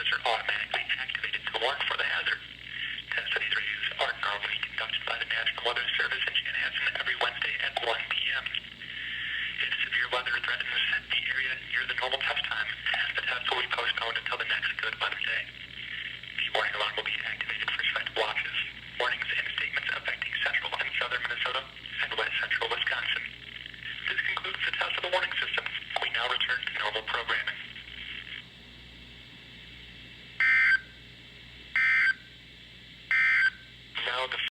radios are automatically activated to warn for the hazard. Tests of these radios are normally conducted by the National Weather Service in Chanhassen every Wednesday at 1 p.m. If severe weather threatens the area near the normal test time, the test will be postponed until the next good weather day. The warning alarm will be activated for select watches, warnings, and statements affecting central and southern Minnesota and west central Wisconsin. This concludes the test of the warning systems. We now return to normal programming.